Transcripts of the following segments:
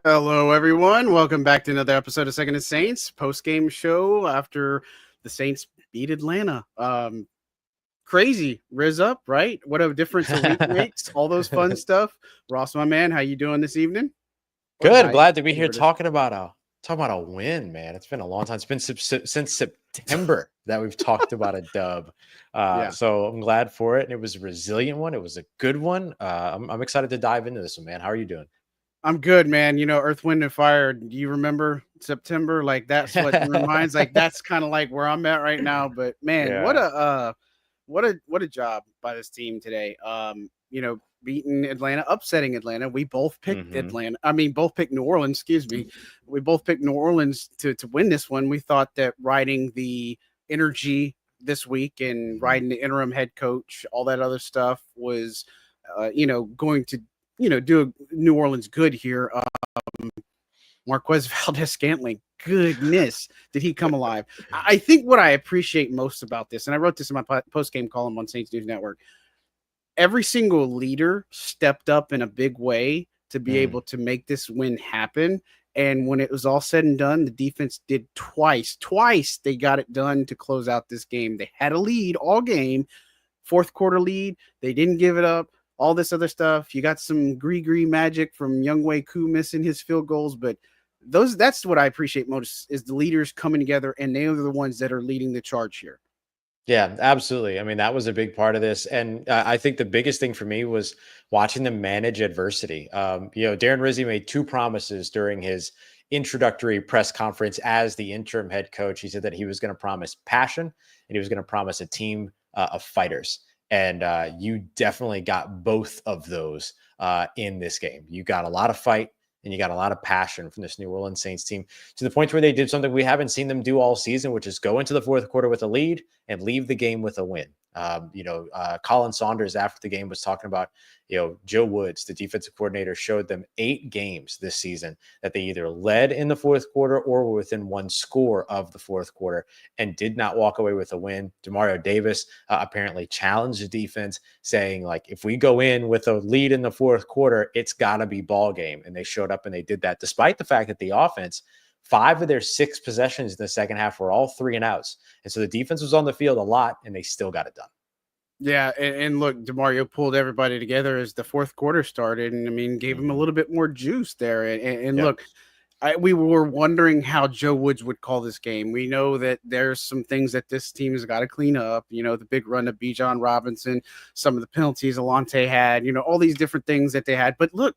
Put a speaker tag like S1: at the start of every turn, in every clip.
S1: Hello, everyone. Welcome back to another episode of Second and Saints post-game show after the Saints beat Atlanta. Crazy. RIZZ up, right? What a difference a week makes. All those fun stuff. Ross, my man, how you doing this evening?
S2: Good. Glad to be here talking about a win, man. It's been a long time. It's been since September that we've talked about a dub. So I'm glad for it. And it was a resilient one. It was a good one. I'm excited to dive into this one, man. How are you doing?
S1: I'm good, man. You know, Earth, Wind, and Fire. Do you remember September? Like that's what reminds. Like that's kind of like where I'm at right now. But man, what a job by this team today. You know, beating Atlanta, upsetting Atlanta. We both picked Atlanta. I mean, both picked New Orleans. Excuse me. We both picked New Orleans to win this one. We thought that riding the energy this week and riding the interim head coach, all that other stuff was, going to. Do New Orleans good here. Marquez Valdez-Scantling, goodness, did he come alive? I think what I appreciate most about this, and I wrote this in my post-game column on Saints News Network, every single leader stepped up in a big way to be able to make this win happen. And when it was all said and done, the defense did twice they got it done to close out this game. They had a lead all game, fourth quarter lead. They didn't give it up. All this other stuff. You got some gree magic from Younghoe Koo missing his field goals, but that's what I appreciate most is the leaders coming together, and they are the ones that are leading the charge here.
S2: Yeah, absolutely. I mean, that was a big part of this. And I think the biggest thing for me was watching them manage adversity. Darren Rizzi made two promises during his introductory press conference as the interim head coach. He said that he was going to promise passion and he was going to promise a team of fighters. And you definitely got both of those in this game. You got a lot of fight and you got a lot of passion from this New Orleans Saints team to the point where they did something we haven't seen them do all season, which is go into the fourth quarter with a lead and leave the game with a win. Colin Saunders after the game was talking about, Joe Woods, the defensive coordinator, showed them 8 games this season that they either led in the fourth quarter or were within one score of the fourth quarter and did not walk away with a win. Demario Davis apparently challenged the defense saying, like, if we go in with a lead in the fourth quarter, it's got to be ball game. And they showed up and they did that despite the fact that the offense, 5 of their 6 possessions in the second half were all 3 and outs. And so the defense was on the field a lot and they still got it done.
S1: Yeah, and look, DeMario pulled everybody together as the fourth quarter started, and I mean, gave him a little bit more juice there. And look, we were wondering how Joe Woods would call this game. We know that there's some things that this team has got to clean up. The big run of Bijan Robinson, some of the penalties Alante had, all these different things that they had. But look,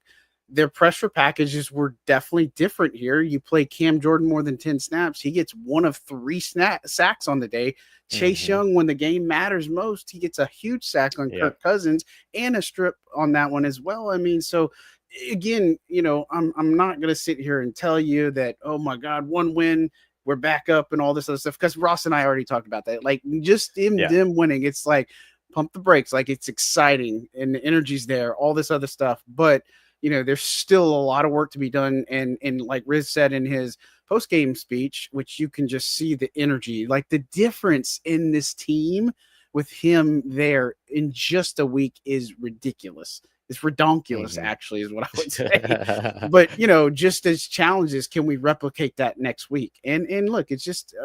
S1: their pressure packages were definitely different here. You play Cam Jordan more than 10 snaps. He gets 1 of 3 sacks on the day. Chase Young, when the game matters most, he gets a huge sack on Kirk Cousins and a strip on that one as well. I mean, so again, I'm not going to sit here and tell you that, oh my God, 1 win, we're back up and all this other stuff. Because Ross and I already talked about that. Like just them winning, it's like pump the brakes. Like it's exciting and the energy's there, all this other stuff. But there's still a lot of work to be done. And like Riz said in his post-game speech, which you can just see the energy, like the difference in this team with him there in just a week is ridiculous. It's redonkulous, actually, is what I would say. But, just as challenges, can we replicate that next week? And look, it's just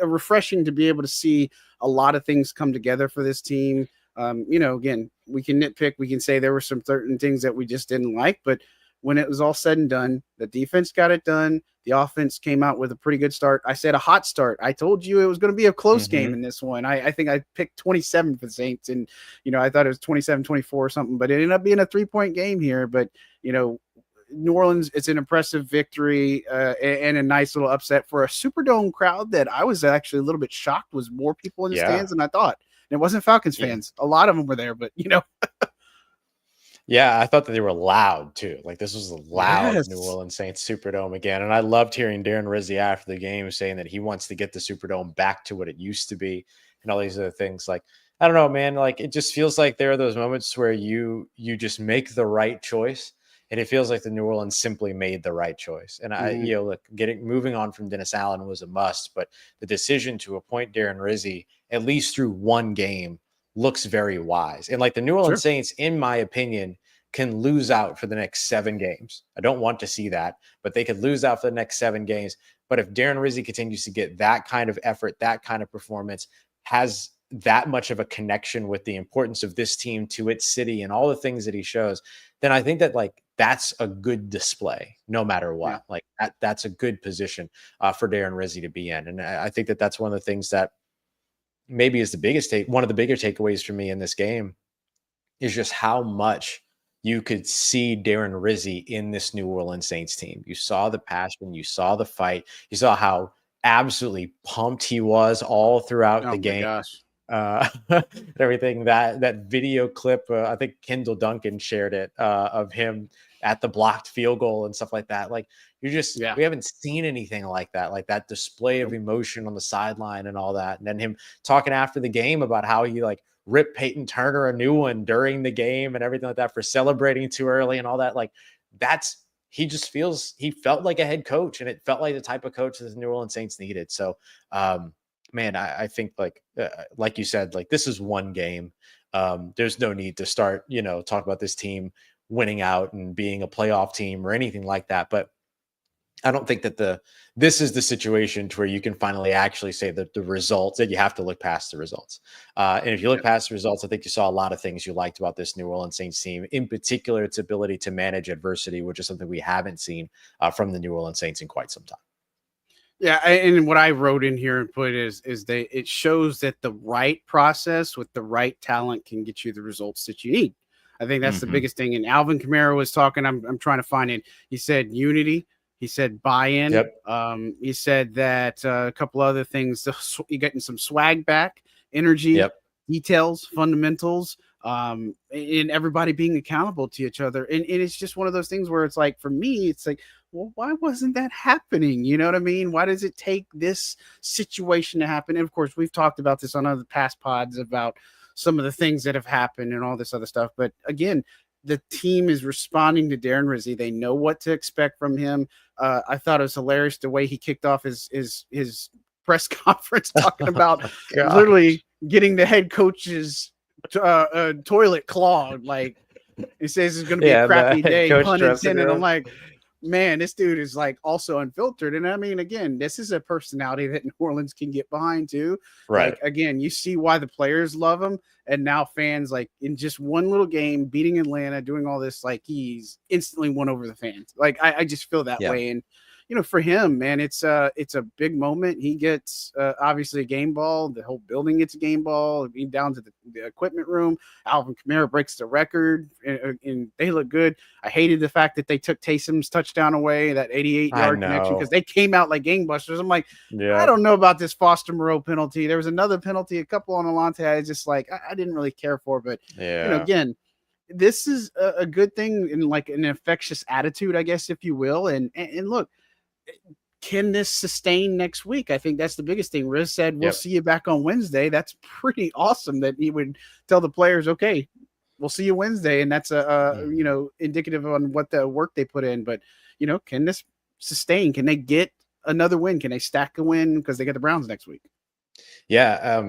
S1: refreshing to be able to see a lot of things come together for this team. Again, we can nitpick. We can say there were some certain things that we just didn't like, but when it was all said and done, the defense got it done. The offense came out with a pretty good start. I said a hot start. I told you it was going to be a close game in this one. I think I picked 27 for the Saints, and, I thought it was 27-24 or something, but it ended up being a 3-point game here. But, New Orleans, it's an impressive victory and a nice little upset for a Superdome crowd that I was actually a little bit shocked was more people in the stands than I thought. And it wasn't Falcons fans. A lot of them were there, but,
S2: Yeah, I thought that they were loud too. Like this was a loud New
S1: Yes.
S2: Orleans Saints Superdome again. And I loved hearing Darren Rizzi after the game saying that he wants to get the Superdome back to what it used to be and all these other things. Like, I don't know, man. Like it just feels like there are those moments where you just make the right choice. And it feels like the New Orleans simply made the right choice. And
S1: Mhm.
S2: look, moving on from Dennis Allen was a must, but the decision to appoint Darren Rizzi, at least through one game, looks very wise. And like the New Orleans
S1: Sure.
S2: Saints, in my opinion, can lose out for the next 7 games. I don't want to see that, but they could lose out for the next 7 games. But if Darren Rizzi continues to get that kind of effort, that kind of performance, has that much of a connection with the importance of this team to its city and all the things that he shows, then I think that like that's a good display, no matter
S1: Yeah.
S2: what. Like that's a good position for Darren Rizzi to be in, and I think that that's one of the things that maybe is one of the bigger takeaways for me in this game is just how much you could see Darren Rizzi in this New Orleans Saints team. You saw the passion, you saw the fight, you saw how absolutely pumped he was all throughout
S1: Oh
S2: the
S1: my
S2: game.
S1: gosh.
S2: Everything that video clip, I think Kendall Duncan shared it of him at the blocked field goal and stuff like that. Like
S1: Yeah.
S2: we haven't seen anything like that display of
S1: Nope.
S2: emotion on the sideline and all that. And then him talking after the game about how he like ripped Peyton Turner a new one during the game and everything like that for celebrating too early and all that. Like he felt like a head coach, and it felt like the type of coach that the New Orleans Saints needed. So, man, I think like you said, like this is one game. There's no need to start, talk about this team winning out and being a playoff team or anything like that. But I don't think that this is the situation to where you can finally actually say that the results, that you have to look past the results. And if you look
S1: Yeah.
S2: past the results, I think you saw a lot of things you liked about this New Orleans Saints team, in particular its ability to manage adversity, which is something we haven't seen from the New Orleans Saints in quite some time.
S1: Yeah, and what I wrote in here and put is it shows that the right process with the right talent can get you the results that you need. I think that's the
S2: Mm-hmm.
S1: biggest thing. And Alvin Kamara was talking. I'm trying to find it. He said unity. He said buy-in.
S2: Yep.
S1: He said that a couple other things. You're getting some swag back, energy,
S2: Yep.
S1: details, fundamentals, and everybody being accountable to each other. And it's just one of those things where it's like, for me, it's like, well, why wasn't that happening? You know what I mean? Why does it take this situation to happen? And of course, we've talked about this on other past pods about some of the things that have happened and all this other stuff. But again, the team is responding to Darren Rizzi. They know what to expect from him. I thought it was hilarious the way he kicked off his press conference talking about
S2: Oh, God.
S1: literally getting the head coach's toilet clogged. Like, he says it's going to be a
S2: Yeah, the
S1: crappy
S2: head
S1: day,
S2: coach
S1: pun
S2: dressing
S1: intended. I'm
S2: room.
S1: like, man, this dude is like also unfiltered. And I mean, again, this is a personality that New Orleans can get behind too.
S2: Right.
S1: Like, again, you see why the players love him. And now fans, like, in just one little game, beating Atlanta, doing all this, like, he's instantly won over the fans. Like, I just feel that
S2: Yeah.
S1: way. And, for him, man, it's a big moment. He gets obviously a game ball. The whole building gets a game ball. Down to the equipment room. Alvin Kamara breaks the record, and they look good. I hated the fact that they took Taysom's touchdown away, that 88-yard connection, because
S2: know.
S1: they came out like gangbusters. I'm like, I
S2: Yeah.
S1: don't know about this Foster Moreau penalty. There was another penalty, a couple on Alante. I was just like, I didn't really care for, but
S2: Yeah.
S1: again, this is a good thing in like an infectious attitude, I guess, if you will. And look, can this sustain next week? I think that's the biggest thing. Riz said, we'll
S2: Yep.
S1: see you back on Wednesday. That's pretty awesome that he would tell the players, okay, we'll see you Wednesday. And that's indicative on what the work they put in. But, can this sustain? Can they get another win? Can they stack a win? Because they get the Browns next week.
S2: Yeah.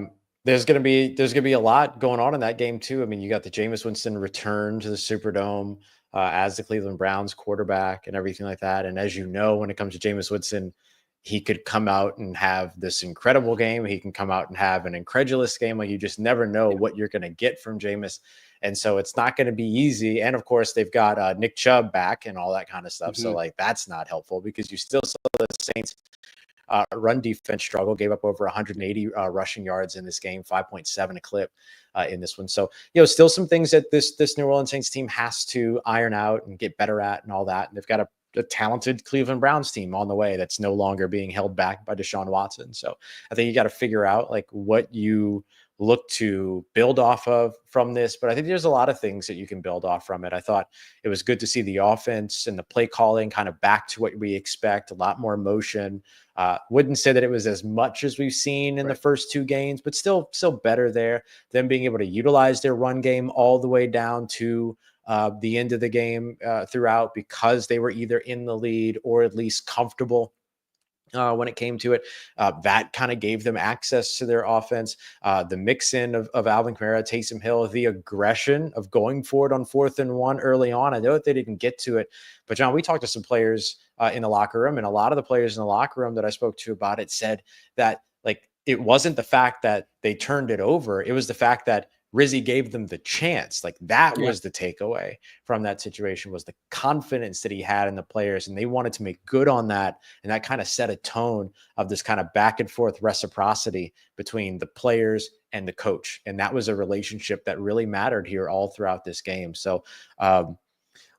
S2: There's gonna be a lot going on in that game too. I mean, you got the Jameis Winston return to the Superdome as the Cleveland Browns quarterback and everything like that. And as you know, when it comes to Jameis Winston, he could come out and have this incredible game. He can come out and have an incredulous game. Like, you just never know what you're going to get from Jameis. And so it's not going to be easy. And of course, they've got Nick Chubb back and all that kind of stuff. So like, that's not helpful because you still saw the Saints run defense struggle, gave up over 180 rushing yards in this game, 5.7 a clip in this one. So, still some things that this New Orleans Saints team has to iron out and get better at and all that. And they've got a talented Cleveland Browns team on the way that's no longer being held back by Deshaun Watson. So I think you got to figure out like what you look to build off of from this. But I think there's a lot of things that you can build off from it. I thought it was good to see the offense and the play calling kind of back to what we expect, a lot more motion. Wouldn't say that it was as much as we've seen in the first 2 games, but still better there. Them being able to utilize their run game all the way down to the end of the game throughout, because they were either in the lead or at least comfortable when it came to it. That kind of gave them access to their offense. The mix in of Alvin Kamara, Taysom Hill, the aggression of going for it on 4th and 1 early on. I know that they didn't get to it, but John, we talked to some players in the locker room, and a lot of the players in the locker room that I spoke to about it said that, like, it wasn't the fact that they turned it over. It was the fact that Rizzi gave them the chance. Like, that was the takeaway from that situation, was the confidence that he had in the players, and they wanted to make good on that. And that kind of set a tone of this kind of back and forth reciprocity between the players and the coach. And that was a relationship that really mattered here all throughout this game. So,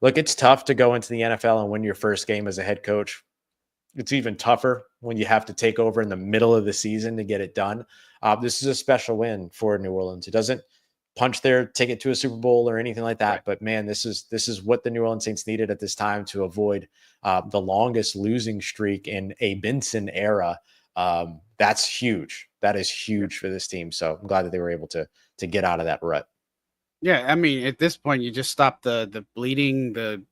S2: look, it's tough to go into the NFL and win your first game as a head coach. It's even tougher when you have to take over in the middle of the season to get it done. This is a special win for New Orleans. It doesn't punch their ticket to a Super Bowl or anything like that. But man, this is what the New Orleans Saints needed at this time to avoid the longest losing streak in a Benson era. That's huge. That is huge for this team. So I'm glad that they were able to get out of that rut.
S1: Yeah, I mean, at this point, you just stop the bleeding, the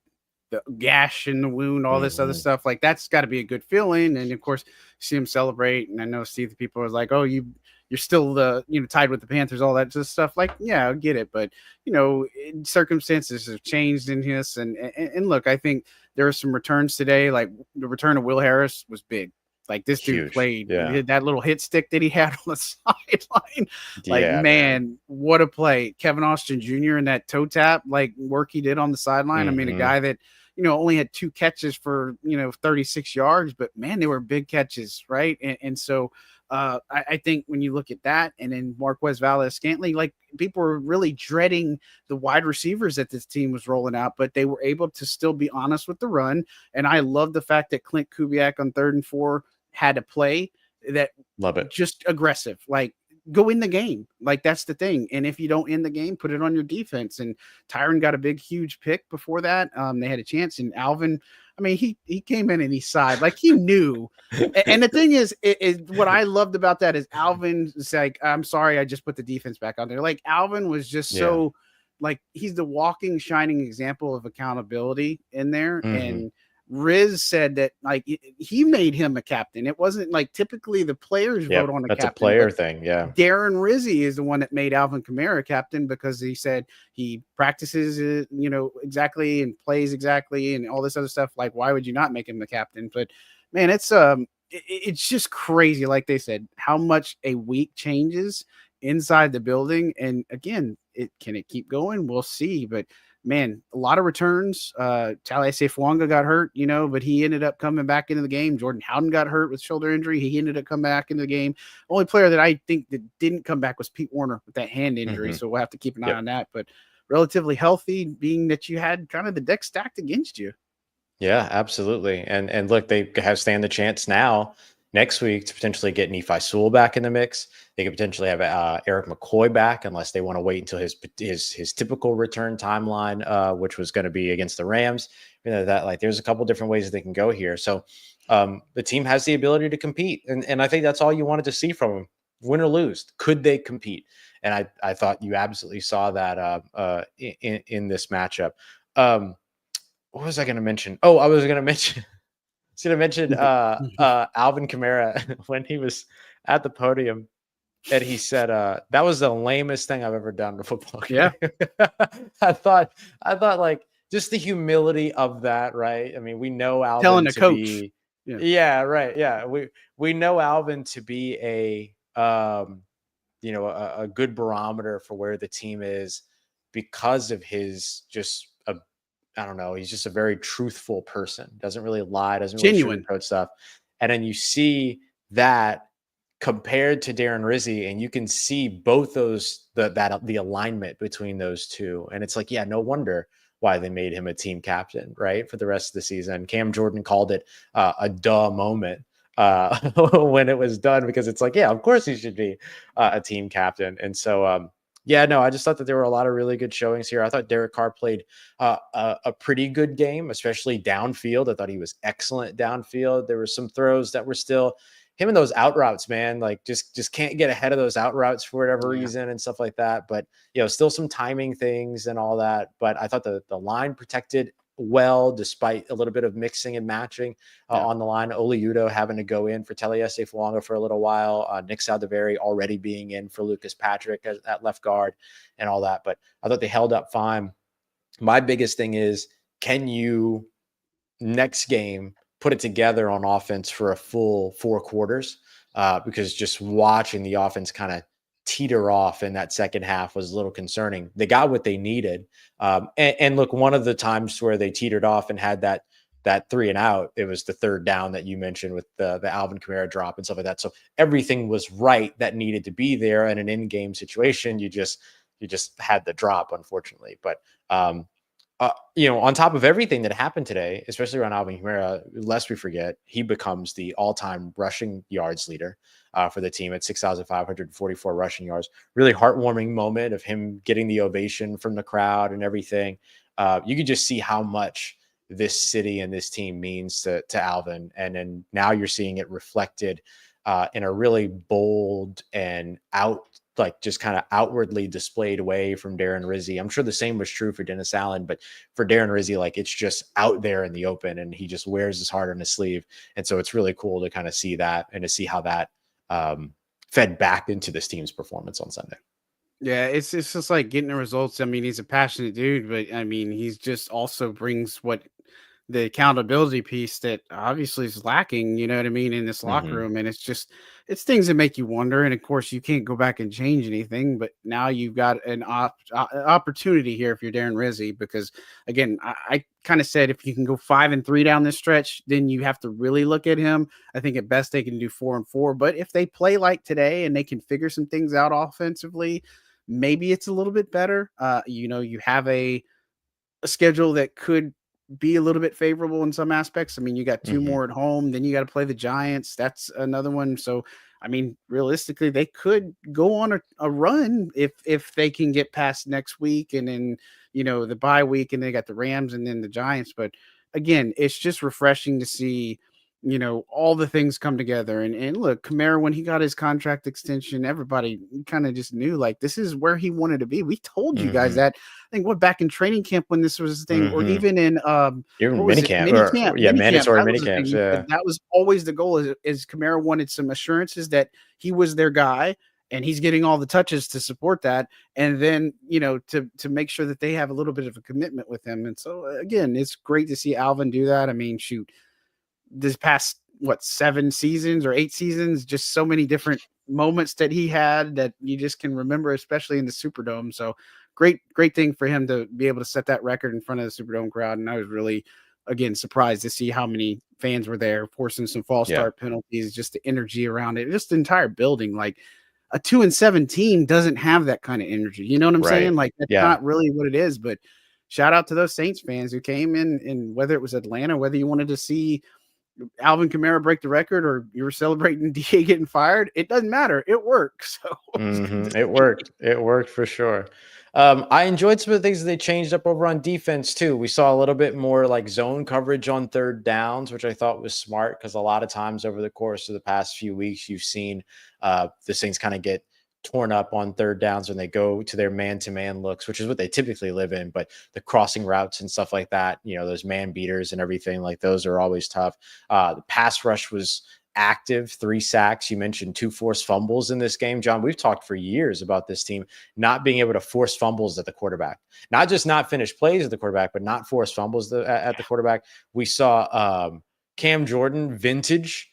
S1: gash in the wound, all this other stuff. Like, that's got to be a good feeling. And of course, see him celebrate. And I know Steve, the people are like, "Oh, you're still tied with the Panthers," all that just stuff. Like, yeah, I get it, but circumstances have changed in this. And look, I think there are some returns today. Like, the return of Will Harris was big. Like, this dude played that little hit stick that he had on the sideline. Like, man, what a play. Kevin Austin Jr. and that toe tap, like, work he did on the sideline. I mean, a guy that, only had 2 catches for, 36 yards, but man, they were big catches. Right. And so I think when you look at that, and then Marquez Valdes-Scantling, like, people were really dreading the wide receivers that this team was rolling out, but they were able to still be honest with the run. And I love the fact that Clint Kubiak on 3rd and 4 had to play that.
S2: Love it.
S1: Just aggressive, like, go in the game. Like, that's the thing. And if you don't end the game, put it on your defense. And Tyron got a big, huge pick before that. They had a chance. And Alvin, I mean, he came in and he sighed, like, he knew. And the thing is what I loved about that is Alvin was like, "I'm sorry, I just put the defense back on there." Like, Alvin was just so, like, he's the walking, shining example of accountability in there. And RIZZ said that, like, he made him a captain. It wasn't like typically the players vote on a captain.
S2: That's a player thing. Yeah.
S1: Darren Rizzi is the one that made Alvin Kamara captain, because he said he practices it, exactly, and plays exactly, and all this other stuff. Like, why would you not make him the captain? But man, it's just crazy. Like they said, how much a week changes inside the building. And again, can it keep going? We'll see. But man, a lot of returns. Talay Fuanga got hurt, but he ended up coming back into the game. Jordan Howden got hurt with shoulder injury. He ended up coming back into the game. Only player that I think that didn't come back was Pete Warner with that hand injury. So we'll have to keep an eye on that. But relatively healthy, being that you had kind of the deck stacked against you.
S2: Yeah, absolutely. And look, they stand the chance now next week to potentially get Nephi Sewell back in the mix. They could potentially have Eric McCoy back, unless they want to wait until his typical return timeline, which was going to be against the Rams. That, like, there's a couple different ways that they can go here. So the team has the ability to compete, and I think that's all you wanted to see from them. Win or lose, could they compete? And I thought you absolutely saw that in this matchup. What was I going to mention? Oh, I was going to mention. Alvin Kamara when he was at the podium, and he said that was the lamest thing I've ever done in a football game. Yeah. I thought like, just the humility of that, right? I mean, we know Alvin
S1: telling the coach.
S2: Be, right. Yeah. We know Alvin to be a good barometer for where the team is, because of his I don't know. He's just a very truthful person. Doesn't really lie. Doesn't really sugarcoat stuff. And then you see that compared to Darren Rizzi, and you can see both those, the alignment between those two. And it's like, yeah, no wonder why they made him a team captain, right, for the rest of the season. Cam Jordan called it a duh moment when it was done, because it's like, yeah, of course he should be a team captain. And so, yeah, no, I just thought that there were a lot of really good showings here. I thought Derek Carr played a pretty good game, especially downfield. I thought he was excellent downfield. There were some throws that were still him and those out routes, man, like just can't get ahead of those out routes for whatever reason and stuff like that. But still some timing things and all that. But I thought the line protected well, despite a little bit of mixing and matching on the line. Oli Udoh having to go in for Taliesin Fuanga for a little while. Nick Saldiveri already being in for Lucas Patrick at left guard and all that. But I thought they held up fine. My biggest thing is, can you next game put it together on offense for a full 4 quarters? Because just watching the offense kind of teeter off in that second half was a little concerning. They got what they needed. And look, one of the times where they teetered off and had that 3 and out, it was the third down that you mentioned with the Alvin Kamara drop and stuff like that. So everything was right that needed to be there in an in-game situation. You just had the drop, unfortunately. But on top of everything that happened today, especially around Alvin Kamara, lest we forget, he becomes the all-time rushing yards leader for the team at 6,544 rushing yards. Really heartwarming moment of him getting the ovation from the crowd and everything. You could just see how much this city and this team means to Alvin. And then now you're seeing it reflected in a really bold and just kind of outwardly displayed way from Darren Rizzi. I'm sure the same was true for Dennis Allen, but for Darren Rizzi, like, it's just out there in the open and he just wears his heart on his sleeve. And so it's really cool to kind of see that and to see how that fed back into this team's performance on Sunday.
S1: Yeah, it's just like getting the results. I mean, he's a passionate dude, but I mean, he's just also brings what the accountability piece that obviously is lacking, you know what I mean, in this locker room. And it's things that make you wonder. And of course, you can't go back and change anything, but now you've got an opportunity here if you're Darren Rizzi, because again, I kind of said if you can go 5-3 down this stretch, then you have to really look at him. I think at best they can do 4-4, but if they play like today and they can figure some things out offensively, maybe it's a little bit better. You have a schedule that could be a little bit favorable in some aspects. I mean, you got 2 more at home, then you got to play the Giants. That's another one. So, I mean, realistically, they could go on a run if they can get past next week and then, the bye week, and they got the Rams and then the Giants. But again, it's just refreshing to see, all the things come together. And look, Kamara, when he got his contract extension, everybody kind of just knew, like, this is where he wanted to be. We told you guys that, I think, back in training camp when this was the thing, or even in
S2: even
S1: what was it?
S2: mandatory
S1: That was the
S2: minicamps.
S1: thing.
S2: Yeah.
S1: That was always the goal. Is Kamara wanted some assurances that he was their guy, and he's getting all the touches to support that, and then to make sure that they have a little bit of a commitment with him. And so again, it's great to see Alvin do that. I mean, shoot, this past 7 seasons or 8 seasons, just so many different moments that he had that you just can remember, especially in the Superdome. So great thing for him to be able to set that record in front of the Superdome crowd. And I was really, again, surprised to see how many fans were there, forcing some false start penalties, just the energy around it, just the entire building. Like, a 2-7 team doesn't have that kind of energy. You know what I'm saying? Like, that's not really what it is. But shout out to those Saints fans who came in, and whether it was Atlanta, whether you wanted to see Alvin Kamara break the record or you were celebrating DA getting fired, it doesn't matter. It works. So
S2: it worked. It worked for sure. I enjoyed some of the things that they changed up over on defense too. We saw a little bit more like zone coverage on third downs, which I thought was smart, because a lot of times over the course of the past few weeks, you've seen the Saints kind of get torn up on third downs when they go to their man-to-man looks, which is what they typically live in. But the crossing routes and stuff like that, those man beaters and everything, like, those are always tough. The pass rush was active, 3 sacks. You mentioned 2 forced fumbles in this game, John. We've talked for years about this team not being able to force fumbles at the quarterback, not just not finish plays at the quarterback, but not force fumbles at the quarterback. We saw Cam Jordan vintage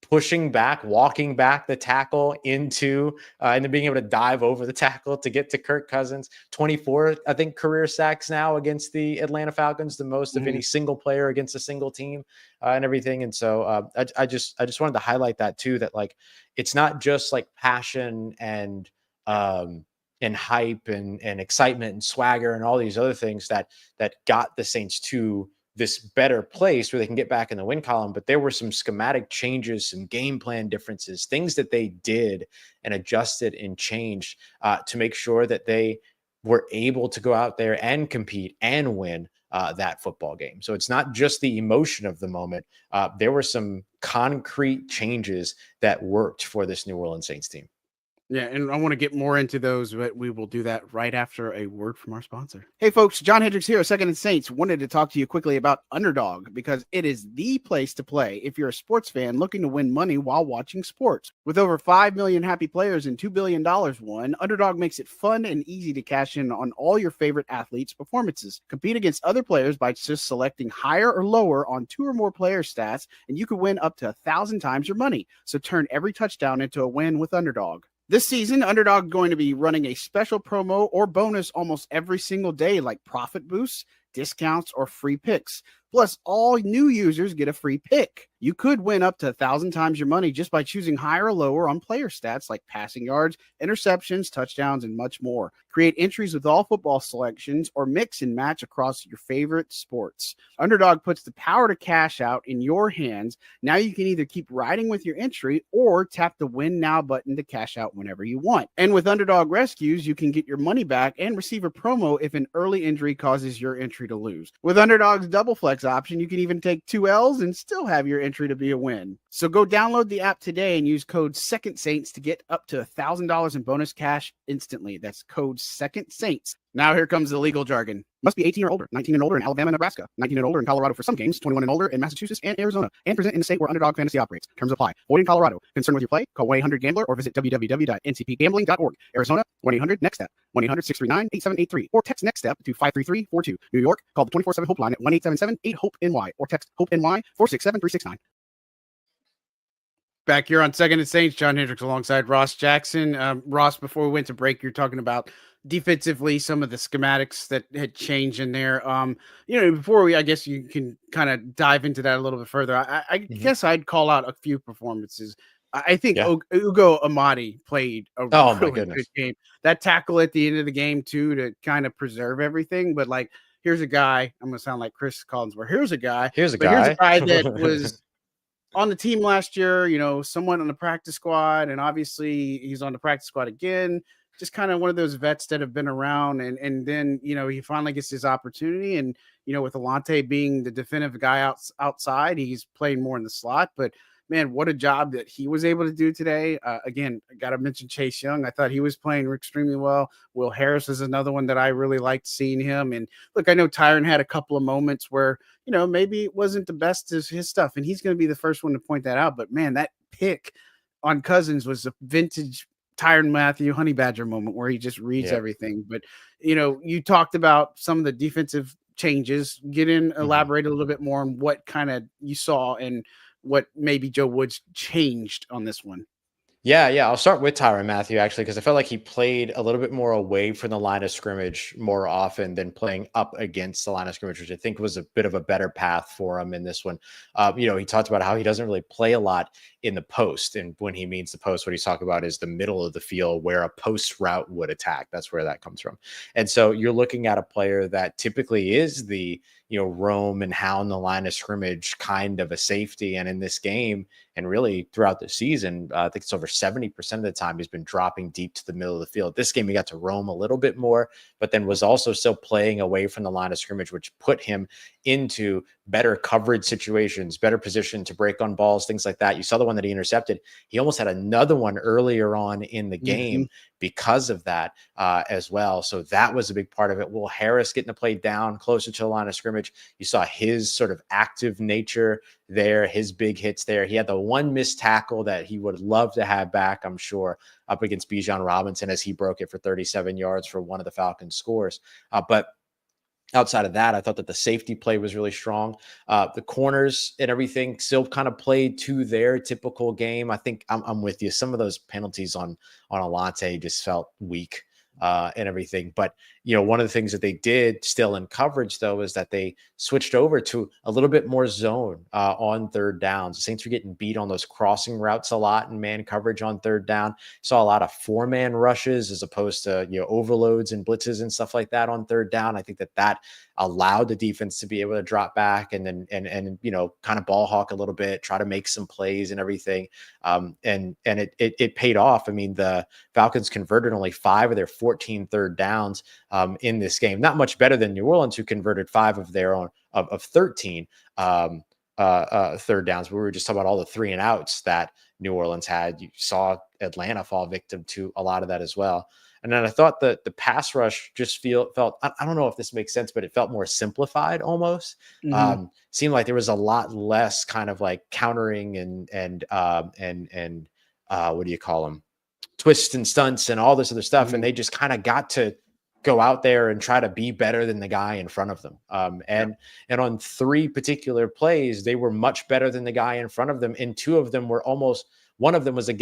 S2: pushing back, walking back the tackle into, and then being able to dive over the tackle to get to Kirk Cousins. 24, I think, career sacks now against the Atlanta Falcons, the most of any single player against a single team, and everything. And so I just wanted to highlight that too, that, like, it's not just like passion and hype and excitement and swagger and all these other things that got the Saints to this better place where they can get back in the win column. But there were some schematic changes, some game plan differences, things that they did and adjusted and changed to make sure that they were able to go out there and compete and win that football game. So it's not just the emotion of the moment. There were some concrete changes that worked for this New Orleans Saints team.
S1: Yeah, and I want to get more into those, but we will do that right after a word from our sponsor. Hey, folks, John Hendricks here, Second and Saints. Wanted to talk to you quickly about Underdog because it is the place to play if you're a sports fan looking to win money while watching sports. With over 5 million happy players and $2 billion won, Underdog makes it fun and easy to cash in on all your favorite athletes' performances. Compete against other players by just selecting higher or lower on 2 or more player stats, and you could win up to 1,000 times your money. So turn every touchdown into a win with Underdog. This season, Underdog is going to be running a special promo or bonus almost every single day, like profit boosts, discounts, or free picks. Plus, all new users get a free pick. You could win up to 1,000 times your money just by choosing higher or lower on player stats like passing yards, interceptions, touchdowns, and much more. Create entries with all football selections or mix and match across your favorite sports. Underdog puts the power to cash out in your hands. Now you can either keep riding with your entry or tap the Win Now button to cash out whenever you want. And with Underdog Rescues, you can get your money back and receive a promo if an early injury causes your entry to lose. With Underdog's Double Flex option, you can even take 2 L's and still have your entry to be a win. So go download the app today and use code Second Saints to get up to $1,000 in bonus cash instantly. That's code Second Saints. Now here comes the legal jargon. Must be 18 or older, 19 and older in Alabama and Nebraska, 19 and older in Colorado for some games, 21 and older in Massachusetts and Arizona, and present in the state where Underdog Fantasy operates. Terms apply. Void in Colorado. Concerned with your play? Call 1-800-GAMBLER or visit www.ncpgambling.org. Arizona, 1-800-NEXT-STEP, 1-800-639-8783, or text NEXT STEP to 53342. New York, call the 24/7 Hope line at 1-877-8-HOPE-NY or text HOPE-NY 467-369. Back here on Second and Saints, John Hendricks alongside Ross Jackson. Ross, before we went to break, you're talking about defensively some of the schematics that had changed in there. Before I guess you can kind of dive into that a little bit further. I guess I'd call out a few performances. I think Ugo Amadi played a really good game. That tackle at the end of the game too, to kind of preserve everything. But like, here's a guy. I'm gonna sound like Chris Collinsworth. Here's a guy that was on the team last year, someone on the practice squad, and obviously he's on the practice squad again. Just kind of one of those vets that have been around, and then he finally gets his opportunity, and with Alante being the definitive guy outside, he's playing more in the slot. But man, what a job that he was able to do today. Again, I got to mention Chase Young. I thought he was playing extremely well. Will Harris is another one that I really liked seeing him. And look, I know Tyron had a couple of moments where, maybe it wasn't the best of his stuff, and he's going to be the first one to point that out. But man, that pick on Cousins was a vintage Tyrann Mathieu Honey Badger moment where he just reads everything. But, you talked about some of the defensive changes. Elaborate a little bit more on what kind of you saw and what maybe Joe Woods changed on this one.
S2: Yeah. I'll start with Tyrann Mathieu, actually, because I felt like he played a little bit more away from the line of scrimmage more often than playing up against the line of scrimmage, which I think was a bit of a better path for him in this one. He talked about how he doesn't really play a lot in the post. And when he means the post, what he's talking about is the middle of the field where a post route would attack. That's where that comes from. And so you're looking at a player that typically is the, roam and hound the line of scrimmage kind of a safety. And in this game, and really throughout the season, I think it's over 70% of the time he's been dropping deep to the middle of the field. This game, he got to roam a little bit more, but then was also still playing away from the line of scrimmage, which put him into better coverage situations, better position to break on balls, things like that. You saw the one that he intercepted. He almost had another one earlier on in the game because of that as well. So that was a big part of it. Will Harris getting to play down closer to the line of scrimmage. You saw his sort of active nature there, his big hits there. He had the one missed tackle that he would love to have back, I'm sure, up against Bijan Robinson as he broke it for 37 yards for one of the Falcons scores. But outside of that, I thought that the safety play was really strong. The corners and everything still kind of played to their typical game. I think I'm with you. Some of those penalties on Alante just felt weak and everything. But one of the things that they did still in coverage, though, is that they switched over to a little bit more zone on third downs. The Saints were getting beat on those crossing routes a lot in man coverage on third down. Saw a lot of 4-man rushes as opposed to overloads and blitzes and stuff like that on third down. I think that allowed the defense to be able to drop back and then kind of ball hawk a little bit, try to make some plays and everything. And it paid off. I mean, the Falcons converted only 5 of their 14 third downs in this game. Not much better than New Orleans, who converted 5 of their own of 13 third downs. We were just talking about all the 3 and outs that New Orleans had. You saw Atlanta fall victim to a lot of that as well. And then I thought that the pass rush just felt, I don't know if this makes sense, but it felt more simplified almost. Seemed like there was a lot less kind of like countering and what do you call them? Twists and stunts and all this other stuff. And they just kind of got to go out there and try to be better than the guy in front of them. And on 3 particular plays, they were much better than the guy in front of them. And 2 of them were almost, one of them was a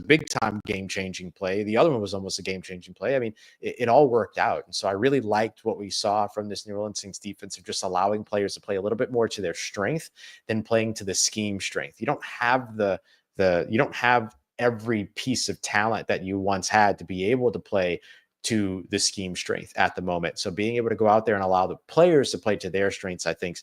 S2: big time game changing play. The other one was almost a game changing play. I mean, it all worked out. And so I really liked what we saw from this New Orleans Saints defense of just allowing players to play a little bit more to their strength than playing to the scheme strength. You don't have you don't have every piece of talent that you once had to be able to play to the scheme strength at the moment. So being able to go out there and allow the players to play to their strengths, I think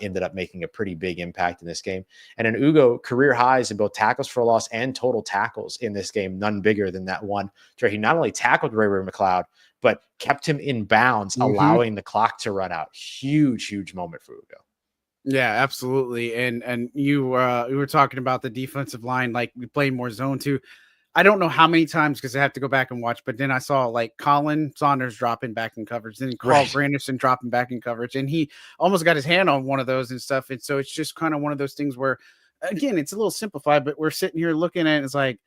S2: ended up making a pretty big impact in this game. And then Ugo, career highs in both tackles for loss and total tackles in this game, none bigger than that one, where he not only tackled Ray McLeod, but kept him in bounds, allowing the clock to run out. Huge moment for Ugo.
S1: Yeah, absolutely. And you were talking about the defensive line, like we play more zone too. I don't know how many times because I have to go back and watch, but then I saw like Colin Saunders dropping back in coverage, then Carl Granderson dropping back in coverage, and he almost got his hand on one of those and stuff. And so it's just kind of one of those things where, again, it's a little simplified, but we're sitting here looking at it, it's like,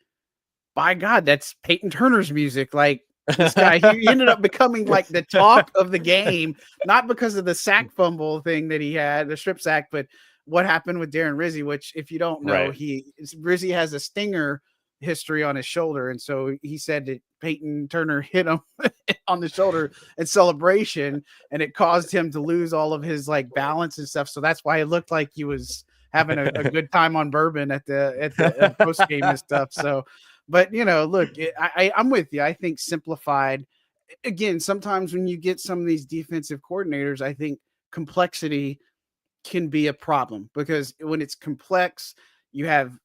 S1: by God, that's Peyton Turner's music. Like this guy, he ended up becoming like the talk of the game, not because of the sack fumble thing that he had, the strip sack, but what happened with Darren Rizzi, which if you don't know, Rizzi has a stinger history on his shoulder, and so he said that Peyton Turner hit him on the shoulder in celebration, and it caused him to lose all of his like balance and stuff. So that's why it looked like he was having a good time on bourbon at the post game and stuff. So, but look, I'm with you. I think simplified. Again, sometimes when you get some of these defensive coordinators, I think complexity can be a problem, because when it's complex, you have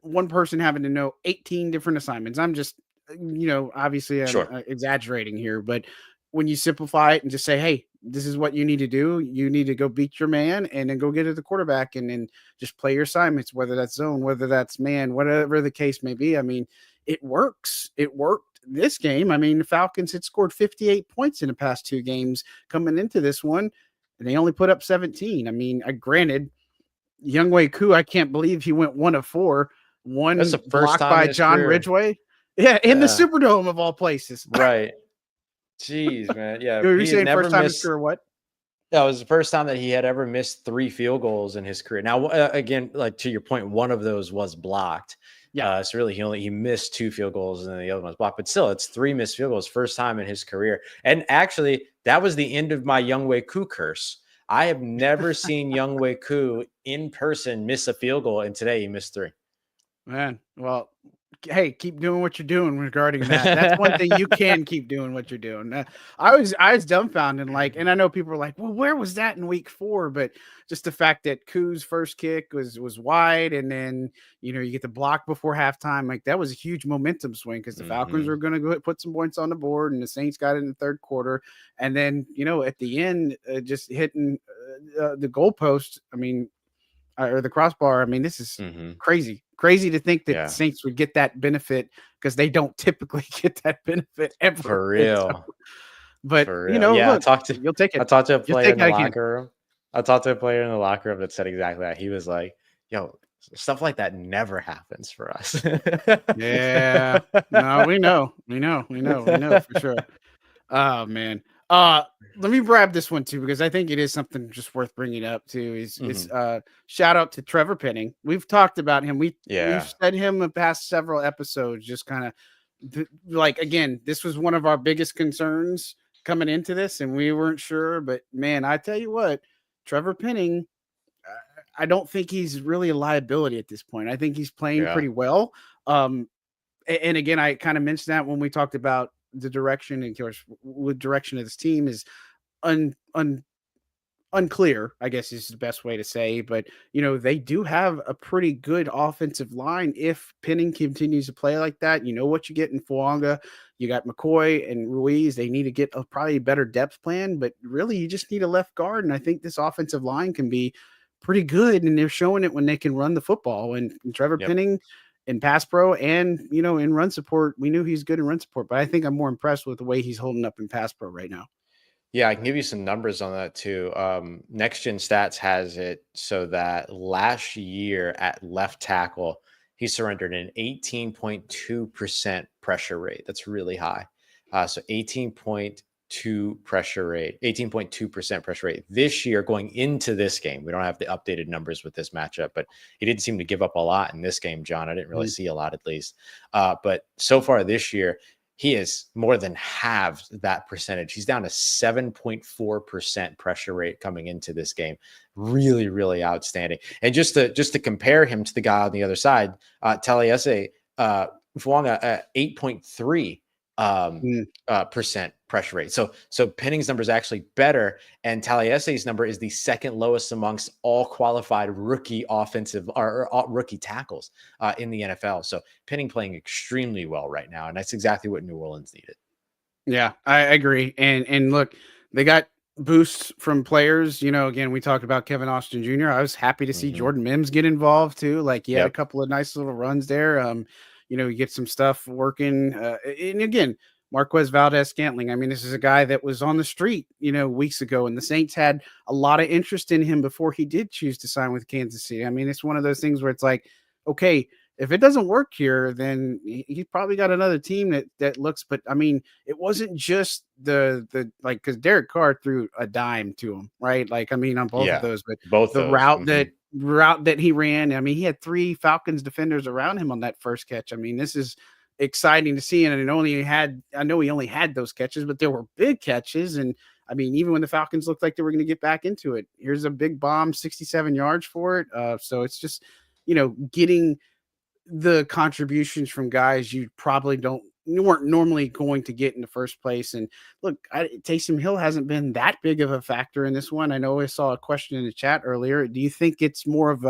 S1: one person having to know 18 different assignments. I'm just, obviously I'm exaggerating here, but when you simplify it and just say, hey, this is what you need to do. You need to go beat your man and then go get at the quarterback and then just play your assignments, whether that's zone, whether that's man, whatever the case may be. I mean, it works. It worked this game. I mean, the Falcons had scored 58 points in the past 2 games coming into this one, and they only put up 17. I mean, granted, Younghoe Koo, I can't believe he went 1 of 4. One
S2: That's the first time
S1: by John
S2: career.
S1: Ridgeway. Yeah, in the Superdome of all places.
S2: Right. Jeez, man. Yeah.
S1: You're saying first time in his career, what?
S2: That was the first time that he had ever missed 3 field goals in his career. Now, again, like to your point, one of those was blocked. Yeah. So really, he missed 2 field goals and then the other one was blocked. But still, it's 3 missed field goals, first time in his career. And actually, that was the end of my Younghoe Koo curse. I have never seen Younghoe Koo in person miss a field goal, and today he missed 3.
S1: Man, well, hey, keep doing what you're doing regarding that. That's one thing you can keep doing what you're doing. I was dumbfounded, and I know people are like, well, where was that in week 4? But just the fact that Koo's first kick was wide, and then you get the block before halftime, like that was a huge momentum swing because the Falcons were going to go put some points on the board, and the Saints got it in the third quarter, and then at the end, just hitting the goalpost. I mean, or the crossbar. I mean, this is crazy to think that the Saints would get that benefit, because they don't typically get that benefit ever.
S2: For real.
S1: But
S2: For real. Look,
S1: you'll take it.
S2: I talked to a player in the locker room. I talked to a player in the locker room that said exactly that. He was like, yo, stuff like that never happens for us.
S1: Yeah. No, we know for sure. Oh man. Let me grab this one too, because I think it is something just worth bringing up too. Is shout out to Trevor Penning. We've talked about him. We've said him in the past several episodes, just kind of like, again, this was one of our biggest concerns coming into this, and we weren't sure. But man, I tell you what, Trevor Penning, I don't think he's really a liability at this point. I think he's playing
S2: Yeah.
S1: pretty well. And again, I kind of mentioned that when we talked about the direction, and of course, with direction of this team is un, un unclear, I guess is the best way to say. But they do have a pretty good offensive line if Penning continues to play like that. You know what you get in Fuanga. You got McCoy and Ruiz. They need to get probably a better depth plan, but really you just need a left guard. And I think this offensive line can be pretty good, and they're showing it when they can run the football. And Trevor
S2: Yep.
S1: Penning in pass pro and in run support, we knew he's good in run support, but I think I'm more impressed with the way he's holding up in pass pro right now.
S2: Yeah, I can give you some numbers on that too. Next Gen Stats has it so that last year at left tackle, he surrendered an 18.2% pressure rate. That's really high. So 18.2% pressure rate. This year, going into this game, we don't have the updated numbers with this matchup, but he didn't seem to give up a lot in this game, John. I didn't really see a lot, at least. But so far this year, he has more than halved that percentage. He's down to 7.4% pressure rate coming into this game. Really, really outstanding. And just to compare him to the guy on the other side, Taliesin Fuanga 8.3 percent pressure rate. So Penning's number is actually better, and Taliesin's number is the second lowest amongst all qualified rookie offensive or rookie tackles in the NFL. So Penning playing extremely well right now, and that's exactly what New Orleans needed.
S1: Yeah, I agree. And look, they got boosts from players. Again, we talked about Kevin Austin Jr. I was happy to see Jordan Mims get involved too. Like he had a couple of nice little runs there. You get some stuff working. And again, Marquez Valdez-Scantling. I mean, this is a guy that was on the street, weeks ago, and the Saints had a lot of interest in him before he did choose to sign with Kansas City. I mean, it's one of those things where it's like, okay, if it doesn't work here, then he's probably got another team that looks. But I mean, it wasn't just the like, because Derek Carr threw a dime to him, right? Like, I mean, on both of those, but
S2: both
S1: the
S2: those.
S1: route that he ran, I mean, he had 3 Falcons defenders around him on that first catch. I mean, this is exciting to see, and I know he only had those catches, but there were big catches. And I mean, even when the Falcons looked like they were going to get back into it, here's a big bomb, 67 yards for it. So it's just getting the contributions from guys you weren't normally going to get in the first place. And look, Taysom Hill hasn't been that big of a factor in this one. I know I saw a question in the chat earlier. Do you think it's more of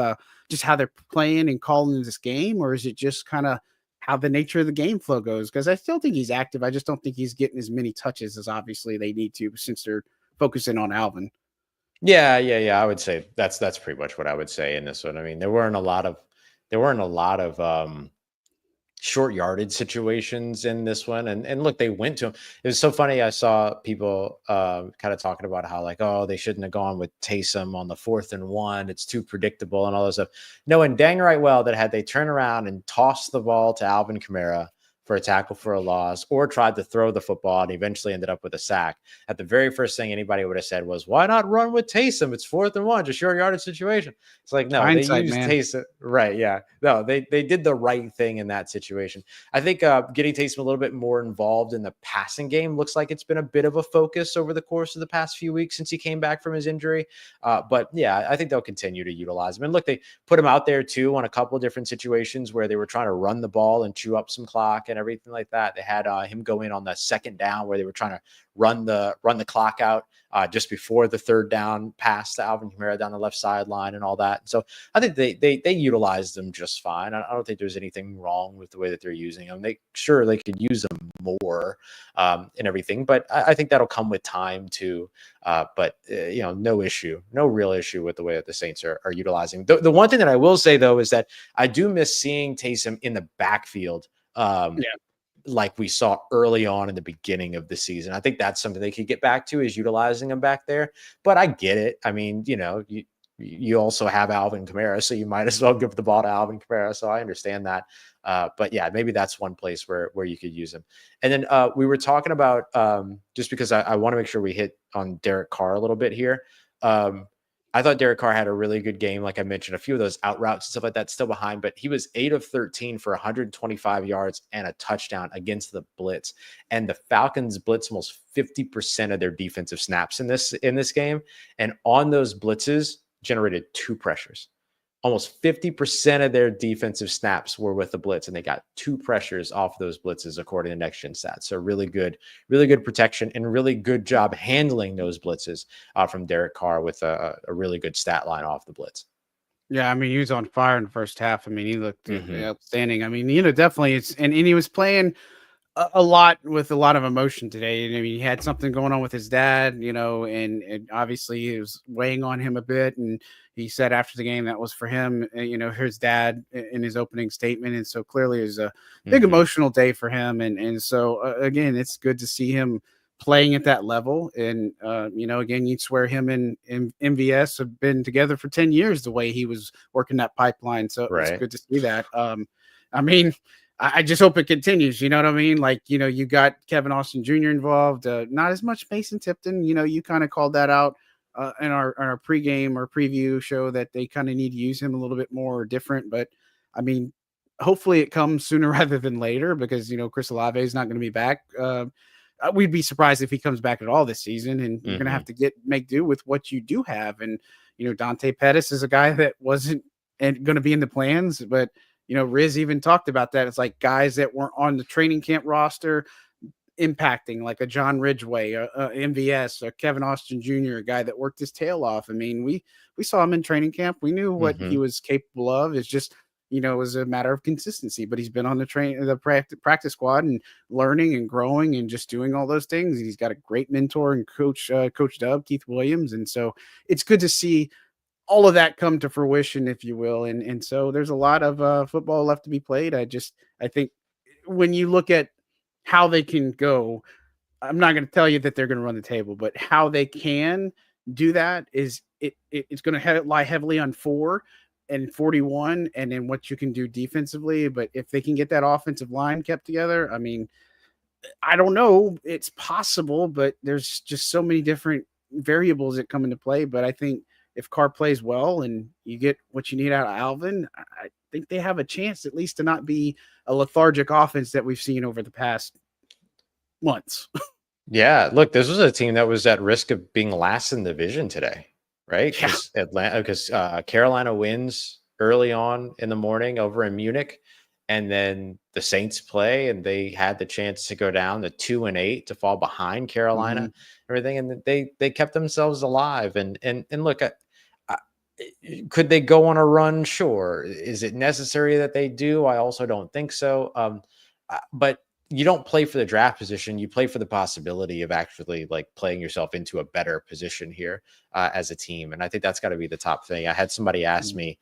S1: just how they're playing and calling this game, or is it just kind of how the nature of the game flow goes? Because I still think he's active. I just don't think he's getting as many touches as obviously they need to, since they're focusing on Alvin.
S2: Yeah. I would say that's pretty much what I would say in this one. I mean, there weren't a lot of short yardage situations in this one. And look, they went to him. It was so funny. I saw people kind of talking about how like, oh, they shouldn't have gone with Taysom on the 4th and 1. It's too predictable and all that stuff. Knowing dang right well that had they turned around and tossed the ball to Alvin Kamara for a tackle for a loss, or tried to throw the football and eventually ended up with a sack, at the very first thing anybody would have said was, why not run with Taysom? It's 4th and 1, just short yardage situation. It's like, no, they used Taysom. Right. Yeah. No, they did the right thing in that situation. I think getting Taysom a little bit more involved in the passing game looks like it's been a bit of a focus over the course of the past few weeks since he came back from his injury. But yeah, I think they'll continue to utilize him. And look, they put him out there too on a couple of different situations where they were trying to run the ball and chew up some clock and everything like that. They had him go in on the 2nd down where they were trying to run the clock out just before the 3rd down pass to Alvin Kamara down the left sideline and all that. So I think they utilized them just fine. I don't think there's anything wrong with the way that they're using them. They could use them more and everything, but I think that'll come with time too. But no real issue with the way that the Saints are utilizing. The one thing that I will say though is that I do miss seeing Taysom in the backfield. Like we saw early on in the beginning of the season. I think that's something they could get back to, is utilizing him back there. But I get it. I mean, you also have Alvin Kamara, so you might as well give the ball to Alvin Kamara. So I understand that. But yeah, maybe that's one place where you could use him. And then we were talking about, just because I want to make sure we hit on Derek Carr a little bit here. I thought Derek Carr had a really good game. Like I mentioned, a few of those out routes and stuff like that still behind, but he was 8 of 13 for 125 yards and a touchdown against the blitz. And the Falcons blitz almost 50% of their defensive snaps in this game. And on those blitzes generated 2 pressures. Almost 50% of their defensive snaps were with the blitz, and they got 2 pressures off those blitzes, according to Next Gen Stats. So really good protection and really good job handling those blitzes from Derek Carr with a really good stat line off the blitz.
S1: Yeah, I mean, he was on fire in the first half. I mean, he looked outstanding. I mean, definitely and he was playing a lot with a lot of emotion today. I mean, he had something going on with his dad, and obviously it was weighing on him a bit. And he said after the game that was for him, his dad in his opening statement. And so clearly it was a big emotional day for him. And so again, it's good to see him playing at that level. And again, you'd swear him and MVS have been together for 10 years the way he was working that pipeline. So it's good to see that. I mean, I just hope it continues. You know what I mean? Like, you got Kevin Austin Jr. involved, not as much Mason Tipton. You kind of called that out in our pregame or preview show that they kind of need to use him a little bit more different. But I mean, hopefully it comes sooner rather than later because, Chris Olave is not going to be back. We'd be surprised if he comes back at all this season, and you're going to have to make do with what you do have. And, Dante Pettis is a guy that wasn't going to be in the plans, but Riz even talked about that. It's like guys that weren't on the training camp roster impacting, like a John Ridgeway, a MVS, a Kevin Austin Jr., a guy that worked his tail off. I mean, we saw him in training camp. We knew what he was capable of. It's just, it was a matter of consistency, but he's been on the practice squad and learning and growing and just doing all those things. He's got a great mentor and coach Dub, Keith Williams. And so it's good to see all of that come to fruition, if you will. And so there's a lot of football left to be played. I think when you look at how they can go, I'm not going to tell you that they're going to run the table, but how they can do that is it's going to lie heavily on 4 and 41 and then what you can do defensively. But if they can get that offensive line kept together, I mean, I don't know. It's possible, but there's just so many different variables that come into play. But I think if Carr plays well and you get what you need out of Alvin, I think they have a chance at least to not be a lethargic offense that we've seen over the past months.
S2: Yeah, look, this was a team that was at risk of being last in the division today, right? Because Carolina wins early on in the morning over in Munich, and then the Saints play, and they had the chance to go down to 2-8 to fall behind Carolina, everything, and they kept themselves alive. And look, could they go on a run? Sure. Is it necessary that they do? I also don't think so. But you don't play for the draft position. You play for the possibility of actually like playing yourself into a better position here as a team. And I think that's got to be the top thing. I had somebody ask me,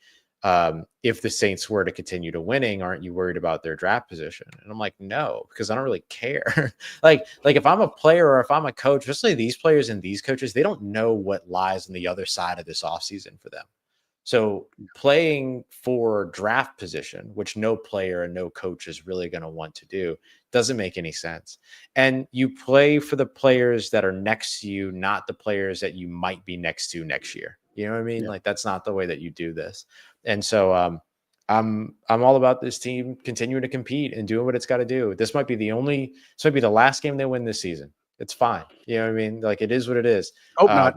S2: if the Saints were to continue to winning, aren't you worried about their draft position? And I'm like, no, because I don't really care. like if I'm a player or if I'm a coach, especially these players and these coaches, they don't know what lies on the other side of this offseason for them. So playing for draft position, which no player and no coach is really going to want to do, doesn't make any sense. And you play for the players that are next to you, not the players that you might be next to next year. You know what I mean? Yeah. Like that's not the way that you do this. And so I'm all about this team continuing to compete and doing what it's got to do. This might be the last game they win this season. It's fine. You know what I mean? Like it is what it is.
S1: Hope not.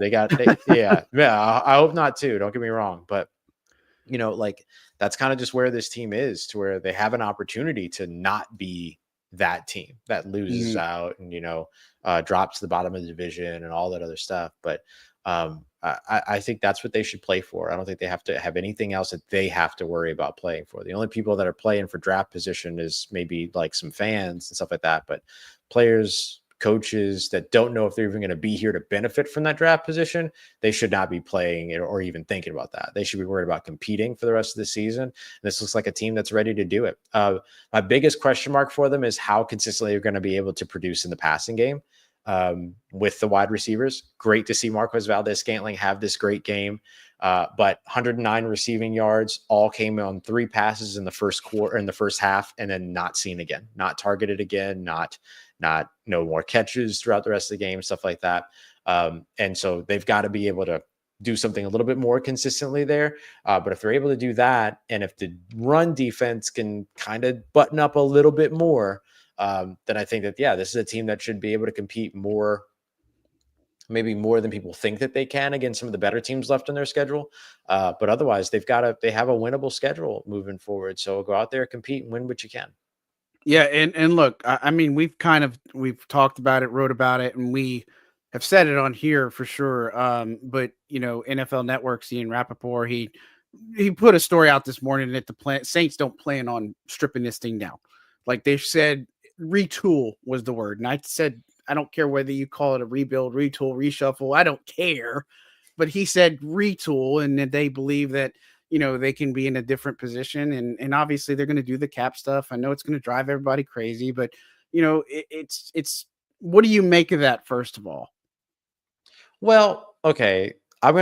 S2: Yeah. I hope not too. Don't get me wrong. But like that's kind of just where this team is, to where they have an opportunity to not be that team that loses out and, drops to the bottom of the division and all that other stuff. But I think that's what they should play for. I don't think they have to have anything else that they have to worry about playing for. The only people that are playing for draft position is maybe like some fans and stuff like that. But players, coaches that don't know if they're even going to be here to benefit from that draft position, they should not be playing it or even thinking about that. They should be worried about competing for the rest of the season. And this looks like a team that's ready to do it. My biggest question mark for them is how consistently they're going to be able to produce in the passing game with the wide receivers. Great to see Marquez Valdez-Scantling have this great game. But 109 receiving yards, all came on 3 passes in the first quarter, in the first half, and then not seen again, not targeted again, not no more catches throughout the rest of the game, stuff like that. And so they've got to be able to do something a little bit more consistently there. But if they're able to do that, and if the run defense can kind of button up a little bit more, then I think that, yeah, this is a team that should be able to compete more, maybe more than people think that they can against some of the better teams left on their schedule. But otherwise, they have a winnable schedule moving forward. So go out there, compete, and win what you can.
S1: Yeah, and look, I mean, we've talked about it, wrote about it, and we have said it on here for sure. But NFL Network's Ian Rappaport, he put a story out this morning that the Saints don't plan on stripping this thing down. Like they said, retool was the word, and I said I don't care whether you call it a rebuild, retool, reshuffle. I don't care, but he said retool, and that they believe that they can be in a different position, and obviously they're going to do the cap stuff. I know it's going to drive everybody crazy, but it's what do you make of that, first of all?
S2: Well, okay. I'll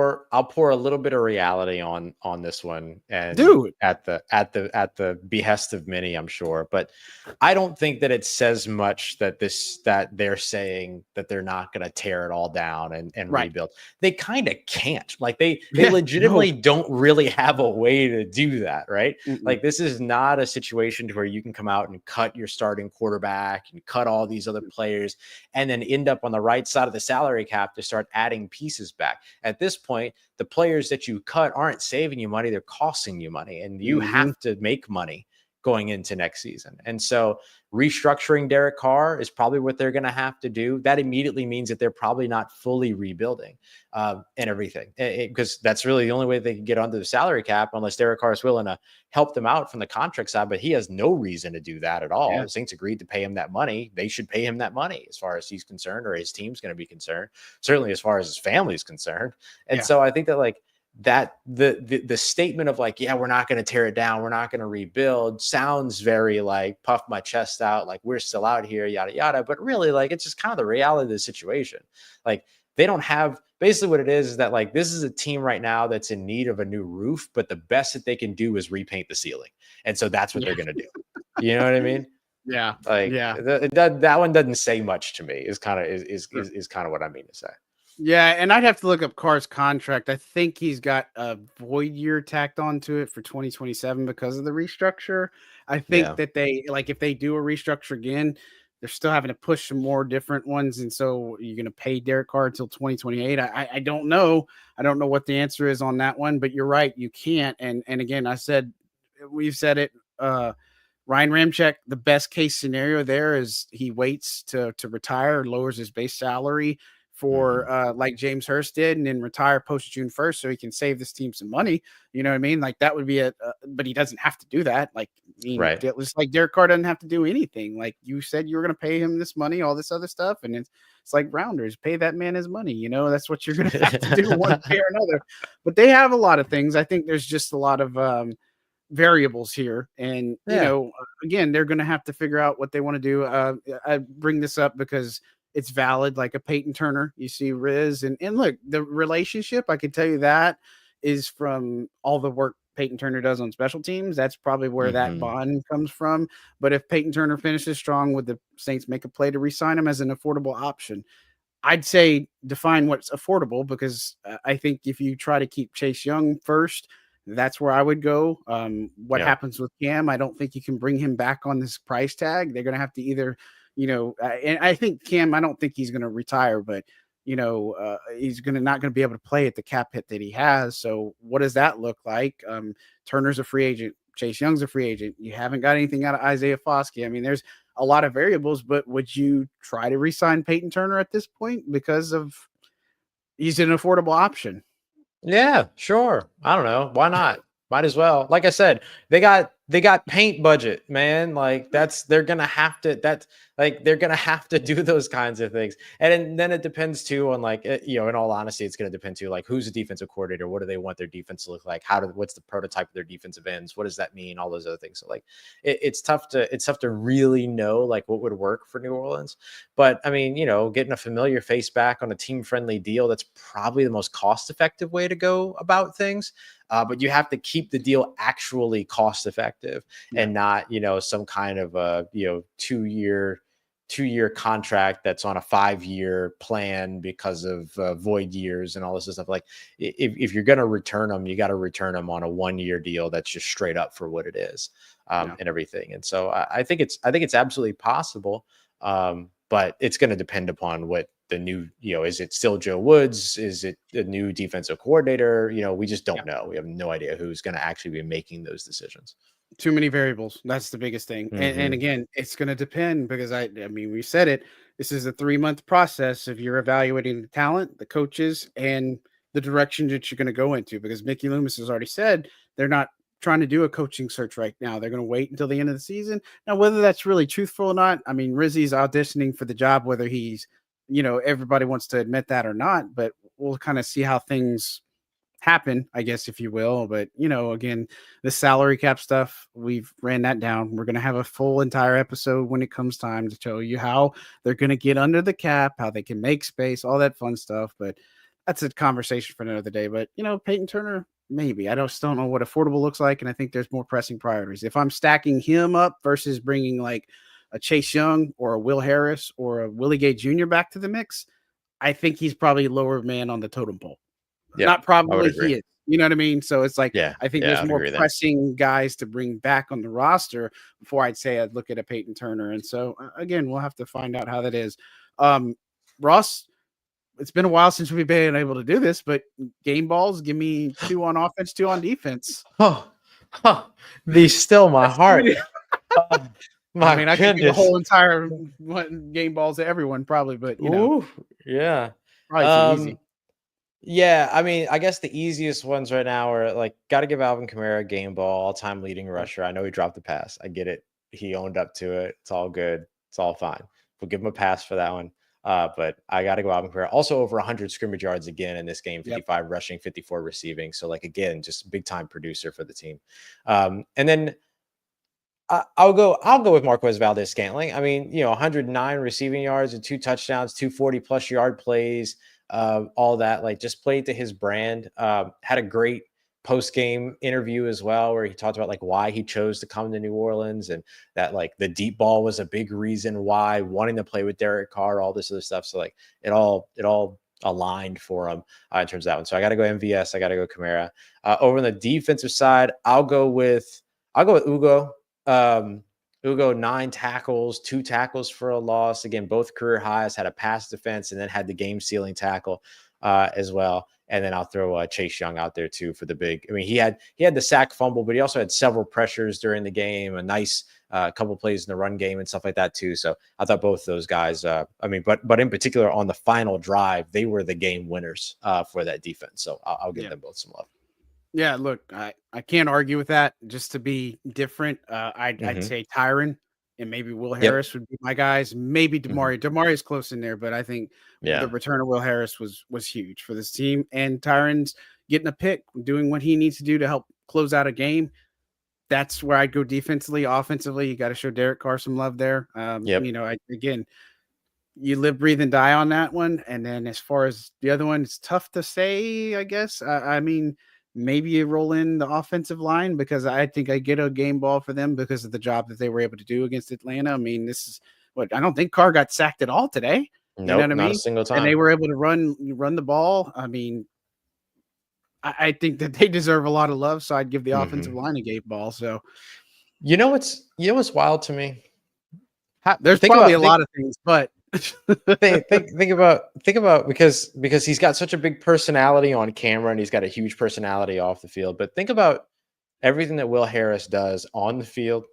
S2: pour a little bit of reality on this one, and
S1: Dude.
S2: at the behest of many, I'm sure. But I don't think that it says much that they're saying that they're not going to tear it all down and
S1: Right.
S2: rebuild. They kind of can't. Like they
S1: Yeah,
S2: legitimately
S1: no.
S2: don't really have a way to do that, right?
S1: Mm-mm.
S2: Like this is not a situation to where you can come out and cut your starting quarterback and cut all these other players and then end up on the right side of the salary cap to start adding pieces back. At this point, the players that you cut aren't saving you money, they're costing you money, and you
S1: Mm-hmm.
S2: have to make money going into next season. And so restructuring Derek Carr is probably what they're going to have to do. That immediately means that they're probably not fully rebuilding and everything, because that's really the only way they can get under the salary cap, unless Derek Carr is willing to help them out from the contract side. But he has no reason to do that at all.
S1: Yeah.
S2: The Saints agreed to pay him that money. They should pay him that money as far as he's concerned, or his team's going to be concerned, certainly as far as his family is concerned. And so I think that that the statement of yeah, we're not going to tear it down, we're not going to rebuild, sounds very puff my chest out, like we're still out here, yada yada. But really, it's just kind of the reality of the situation. They don't have, basically what it is that this is a team right now that's in need of a new roof, but the best that they can do is repaint the ceiling, and so that's what they're going to do. You know what I mean?
S1: Yeah. Yeah.
S2: That one doesn't say much to me. Is kind of what I mean to say.
S1: Yeah, and I'd have to look up Carr's contract. I think he's got a void year tacked onto it for 2027 because of the restructure. I think that they if they do a restructure again, they're still having to push some more different ones, and so you're going to pay Derek Carr until 2028. I don't know. I don't know what the answer is on that one, but you're right. You can't. And again, we've said it. Ryan Ramczyk, the best case scenario there is he waits to retire, lowers his base salary for like James Hurst did, and then retire post June 1st so he can save this team some money. You know what I mean? That would be but he doesn't have to do that.
S2: Right.
S1: It's like Derek Carr doesn't have to do anything. Like you said, you were going to pay him this money, all this other stuff. And it's like Rounders, pay that man his money. That's what you're going to have to do one way or another. But they have a lot of things. I think there's just a lot of variables here. And, again, they're going to have to figure out what they want to do. I bring this up because it's valid, like a Peyton Turner. You see RIZZ and look, the relationship, I can tell you that is from all the work Peyton Turner does on special teams. That's probably where that bond comes from. But if Peyton Turner finishes strong, would the Saints make a play to re-sign him as an affordable option? I'd say define what's affordable, because I think if you try to keep Chase Young first, that's where I would go. What happens with Cam? I don't think you can bring him back on this price tag. They're going to have to either, and I think Cam, I don't think he's going to retire, but he's not going to be able to play at the cap hit that he has. So what does that look like? Turner's a free agent. Chase Young's a free agent. You haven't got anything out of Isaiah Foskey. I mean, there's a lot of variables, but would you try to re-sign Peyton Turner at this point because of he's an affordable option?
S2: Yeah, sure. I don't know. Why not? Might as well. Like I said, they got paint budget, man. They're gonna have to do those kinds of things. And then it depends too on in all honesty, it's gonna depend too, who's the defensive coordinator, what do they want their defense to look like, what's the prototype of their defensive ends, what does that mean, all those other things. So it's tough to really know what would work for New Orleans. But I mean, getting a familiar face back on a team friendly deal, that's probably the most cost effective way to go about things. But you have to keep the deal actually cost effective and not, some kind of a, 2-year 2-year contract that's on a 5-year plan because of void years and all this stuff. Like if you're going to return them, you got to return them on a 1-year deal that's just straight up for what it is, and everything. And so I think it's absolutely possible. But it's going to depend upon what the new, is it still Joe Woods? Is it a new defensive coordinator? We just don't know. We have no idea who's going to actually be making those decisions.
S1: Too many variables. That's the biggest thing. And again, it's going to depend because I mean, we said it. This is a 3-month process if you're evaluating the talent, the coaches, and the direction that you're going to go into. Because Mickey Loomis has already said they're not trying to do a coaching search right now. They're going to wait until the end of the season. Now, whether that's really truthful or not, I mean, Rizzi's auditioning for the job, whether he's, everybody wants to admit that or not. But we'll kind of see how things happen, I guess, if you will. But again, the salary cap stuff, we've ran that down. We're going to have a full entire episode when it comes time to show you how they're going to get under the cap, how they can make space, all that fun stuff. But that's a conversation for another day. But Peyton Turner, maybe. I still don't know what affordable looks like, and I think there's more pressing priorities. If I'm stacking him up versus bringing like a Chase Young or a Will Harris or a Willie Gay Jr. back to the mix, I think he's probably lower man on the totem pole. Yep, not probably he is. You know what I mean? So it's like, I think there's more pressing guys to bring back on the roster before I'd say I'd look at a Peyton Turner. And so again, we'll have to find out how that is. Ross, it's been a while since we've been able to do this, but game balls, give me 2 on offense, 2 on defense.
S2: These still my heart.
S1: I mean, I could do the whole entire game balls to everyone probably, but
S2: probably
S1: too easy.
S2: Yeah, I mean, I guess the easiest ones right now are like, got to give Alvin Kamara a game ball, all-time leading rusher. I know he dropped the pass. I get it. He owned up to it. It's all good. It's all fine. We'll give him a pass for that one. But I got to go Alvin Kamara. Also over 100 scrimmage yards again in this game, 55 rushing, 54 receiving. So like, again, just big-time producer for the team. And then I'll go with Marquez Valdes-Scantling. I mean, 109 receiving yards and 2 touchdowns, 240+ yard plays. All that, like, just played to his brand. Had a great post-game interview as well, where he talked about like why he chose to come to New Orleans and that like the deep ball was a big reason why, wanting to play with Derek Carr, all this other stuff. So like it all aligned for him in terms of that one. So I got to go MVS. I got to go Kamara. Over on the defensive side, I'll go with Ugo. Ugo, 9 tackles, 2 tackles for a loss. Again, both career highs, had a pass defense and then had the game sealing tackle as well. And then I'll throw Chase Young out there too for the big. I mean, he had the sack fumble, but he also had several pressures during the game, a nice couple plays in the run game and stuff like that too. So I thought both of those guys, but in particular on the final drive, they were the game winners for that defense. So I'll give them both some love.
S1: Yeah, look, I can't argue with that. Just to be different, I'd say Tyron and maybe Will Harris would be my guys. Maybe Damari. Damari's close in there, but I think the return of Will Harris was huge for this team. And Tyron's getting a pick, doing what he needs to do to help close out a game. That's where I'd go defensively. Offensively, you got to show Derek Carr some love there. You live, breathe, and die on that one. And then as far as the other one, it's tough to say, I guess. I mean, maybe you roll in the offensive line because I think I get a game ball for them because of the job that they were able to do against Atlanta. I mean, this is what I don't think Carr got sacked at all today.
S2: You know what I mean? Not a single time.
S1: And they were able to run the ball. I mean, I think that they deserve a lot of love. So I'd give the offensive line a game ball. So
S2: you know what's wild to me?
S1: There's probably a lot of things, but
S2: think about because he's got such a big personality on camera and he's got a huge personality off the field. But think about everything that Will Harris does on the field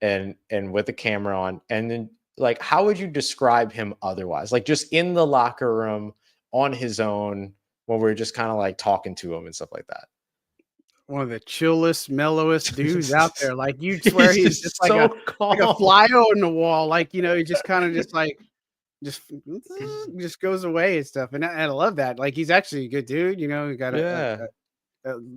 S2: and with the camera on, and then like how would you describe him otherwise? Like just in the locker room on his own when we're just kind of like talking to him and stuff like that.
S1: One of the chillest, mellowest dudes out there. Like you swear he's just like a fly on the wall. Like, he just kind of just goes away and stuff. And I love that. Like he's actually a good dude. He got a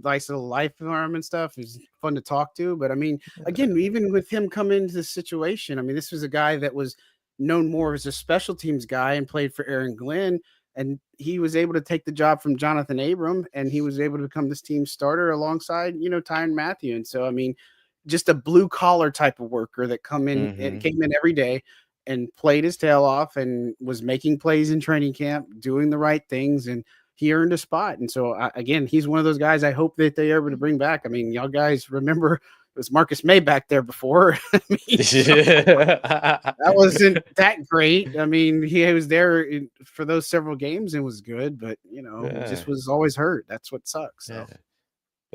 S1: nice little life for him and stuff. He's fun to talk to. But I mean, again, even with him coming into this situation, I mean, this was a guy that was known more as a special teams guy and played for Aaron Glenn. And he was able to take the job from Jonathan Abram, and he was able to become this team starter alongside, Tyrann Mathieu. And so, I mean, just a blue collar type of worker that came in every day. and played his tail off and was making plays in training camp, doing the right things, and he earned a spot. And so again, he's one of those guys I hope that they're able to bring back. I mean, y'all guys remember it was Marcus May back there before. I mean, that wasn't that great. I mean, he was there for those several games and was good, but just was always hurt. That's what sucks. So.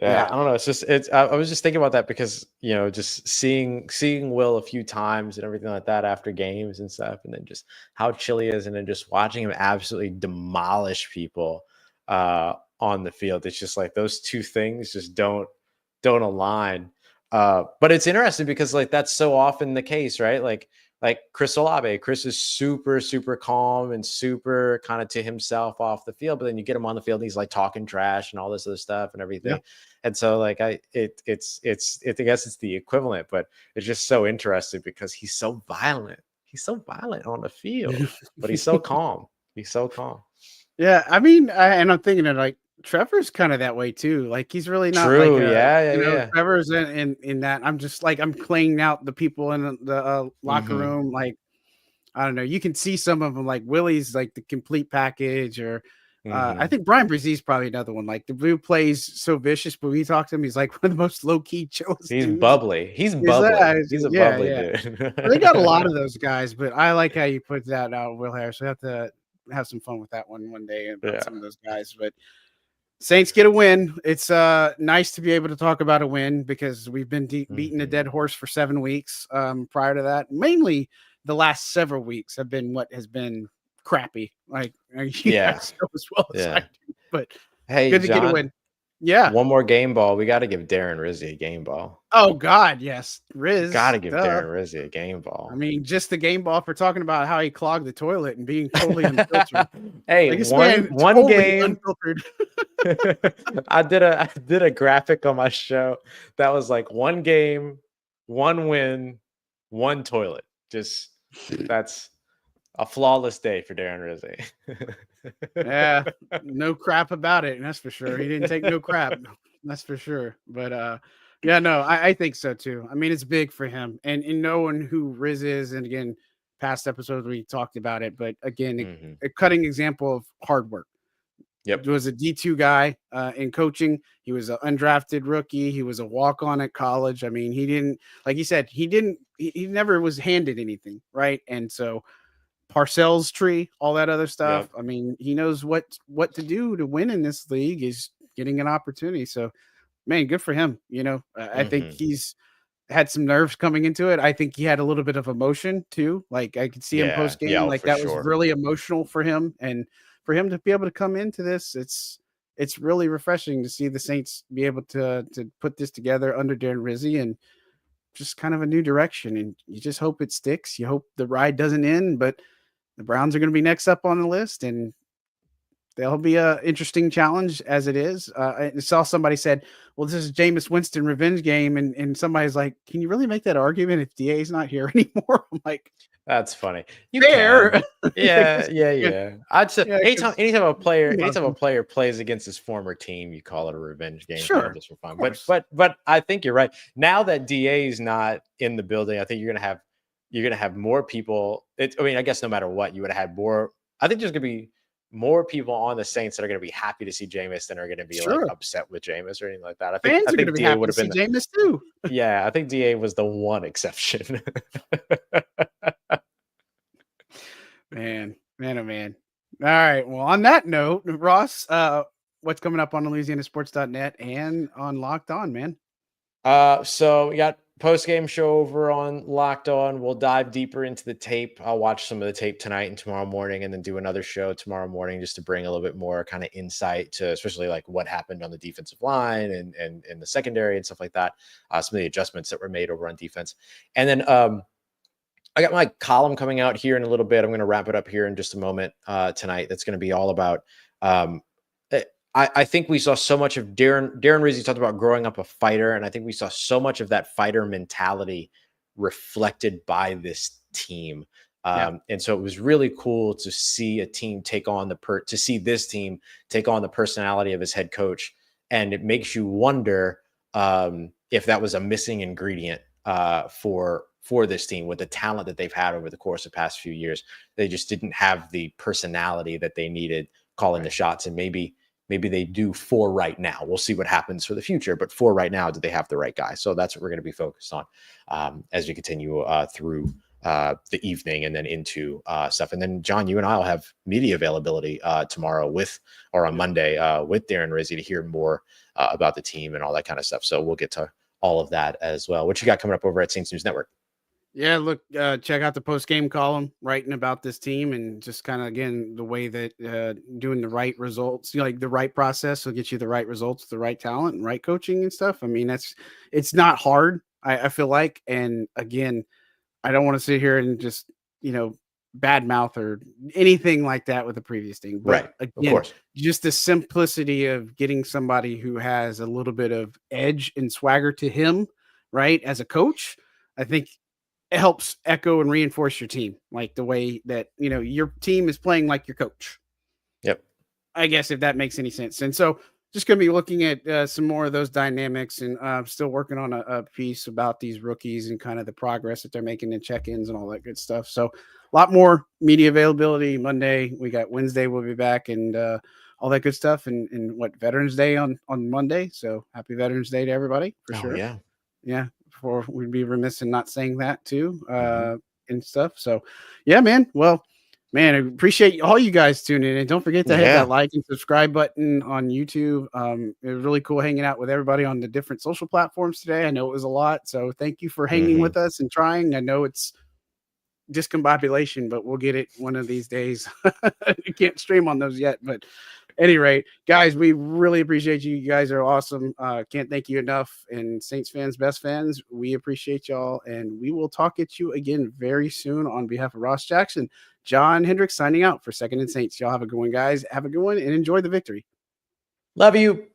S2: Yeah, I don't know. It's just I was just thinking about that because just seeing Will a few times and everything like that after games and stuff, and then just how chill he is, and then just watching him absolutely demolish people on the field. It's just like those two things just don't align. But it's interesting because like that's so often the case, right? Like Chris Olave. Chris is super, super calm and super kind of to himself off the field, but then you get him on the field and he's like talking trash and all this other stuff and everything. Yeah. And so like I guess it's the equivalent, but it's just so interesting because he's so violent. He's so violent on the field, but he's so calm. He's so calm.
S1: Yeah, I mean, and I'm thinking of like Trevor's kind of that way too. Like he's really not
S2: true.
S1: Like
S2: Yeah.
S1: Trevor's in that. I'm just like I'm cleaning out the people in the locker room. Like I don't know. You can see some of them. Like Willie's like the complete package, or I think Brian Brzez's probably another one. Like the blue plays so vicious, but we talk to him, he's like one of the most low key, chillest.
S2: He's
S1: dudes.
S2: bubbly. He's bubbly. He's a bubbly dude.
S1: They got a lot of those guys, but I like how you put that out, Will Harris. We have to have some fun with that one day about some of those guys. But Saints get a win. It's nice to be able to talk about a win because we've been beating a dead horse for 7 weeks. Prior to that, mainly the last several weeks have been what has been crappy. Like you guys know as well as I do. But
S2: hey,
S1: good to get a win. Yeah.
S2: One more game ball. We got to give Darren Rizzi a game ball.
S1: Oh God, yes. Rizz.
S2: Got to give Darren Rizzi a game ball.
S1: I mean, just the game ball for talking about how he clogged the toilet and being totally unfiltered.
S2: Hey, like one totally game unfiltered. I did a graphic on my show that was like 1 game, 1 win, 1 toilet. Just that's a flawless day for Darren Rizzi.
S1: Yeah, no crap about it. That's for sure. He didn't take no crap. That's for sure. But yeah, no, I think so too. I mean, it's big for him, and knowing who Rizz is, and again, past episodes we talked about it, but again, a cutting example of hard work.
S2: Yep,
S1: he was a D2 guy in coaching. He was an undrafted rookie. He was a walk-on at college. I mean, he didn't, like he said, he never was handed anything, right? And so Parcells tree, all that other stuff. Yep. I mean, he knows what to do to win in this league is getting an opportunity. So, man, good for him. I think he's had some nerves coming into it. I think he had a little bit of emotion too. Like I could see him post game, like that was really emotional for him, and for him to be able to come into this, it's really refreshing to see the Saints be able to put this together under Darren Rizzi and just kind of a new direction. And you just hope it sticks. You hope the ride doesn't end, but the Browns are going to be next up on the list, and they'll be a interesting challenge as it is. I saw somebody said, well, this is Jameis Winston revenge game. And somebody's like, can you really make that argument if DA is not here anymore? I'm like,
S2: that's funny.
S1: You can.
S2: Yeah. I'd say anytime a player plays against his former team, you call it a revenge game.
S1: Sure.
S2: Just for fun. But I think you're right. Now that DA is not in the building, I think you're gonna have more people. I guess no matter what, you would have had more. I think there's gonna be more people on the Saints that are going to be happy to see Jameis than are going to be like upset with Jameis or anything like that. I think DA would have been
S1: Jameis too.
S2: Yeah, I think DA was the one exception.
S1: Man. All right. Well, on that note, Ross, what's coming up on LouisianaSports.net and on Locked On, man?
S2: So we got post-game show over on Locked On. We'll dive deeper into the tape. I'll watch some of the tape tonight and tomorrow morning, and then do another show tomorrow morning just to bring a little bit more kind of insight to especially like what happened on the defensive line and the secondary and stuff like that. Some of the adjustments that were made over on defense. And then I got my column coming out here in a little bit. I'm going to wrap it up here in just a moment tonight. That's going to be all about I think we saw so much of Darren Rizzi talked about growing up a fighter, and I think we saw so much of that fighter mentality reflected by this team. And so it was really cool to see a team take on this team take on the personality of his head coach. And it makes you wonder if that was a missing ingredient for for this team with the talent that they've had over the course of the past few years. They just didn't have the personality that they needed calling the shots. And maybe they do for right now. We'll see what happens for the future. But for right now, do they have the right guy? So that's what we're going to be focused on as we continue through the evening and then into stuff. And then, John, you and I will have media availability tomorrow on Monday with Darren Rizzi to hear more about the team and all that kind of stuff. So we'll get to all of that as well. What you got coming up over at Saints News Network?
S1: Yeah, look, check out the post-game column writing about this team and just kind of, again, the way that doing the right results, like the right process will get you the right results, the right talent and right coaching and stuff. I mean, it's not hard, I feel like. And again, I don't want to sit here and just, bad mouth or anything like that with the previous thing. But
S2: right.
S1: Again, of course, just the simplicity of getting somebody who has a little bit of edge and swagger to him, right, as a coach, I think it helps echo and reinforce your team, like the way that, your team is playing like your coach.
S2: Yep.
S1: I guess if that makes any sense. And so just going to be looking at some more of those dynamics and still working on a piece about these rookies and kind of the progress that they're making in check-ins and all that good stuff. So a lot more media availability Monday. We got Wednesday. We'll be back and all that good stuff. And Veterans Day on Monday. So happy Veterans Day to everybody for sure.
S2: Yeah.
S1: Yeah. Before we'd be remiss in not saying that too and stuff. So yeah, man. Well, man, I appreciate all you guys tuning in. Don't forget to hit that like and subscribe button on YouTube. It was really cool hanging out with everybody on the different social platforms today. I know it was a lot. So thank you for hanging with us and trying. I know it's discombobulation, but we'll get it one of these days. You can't stream on those yet, but at any rate, guys, we really appreciate you. You guys are awesome. Can't thank you enough. And Saints fans, best fans, we appreciate y'all. And we will talk at you again very soon. On behalf of Ross Jackson, John Hendricks signing out for Second and Saints. Y'all have a good one, guys. Have a good one and enjoy the victory.
S2: Love you.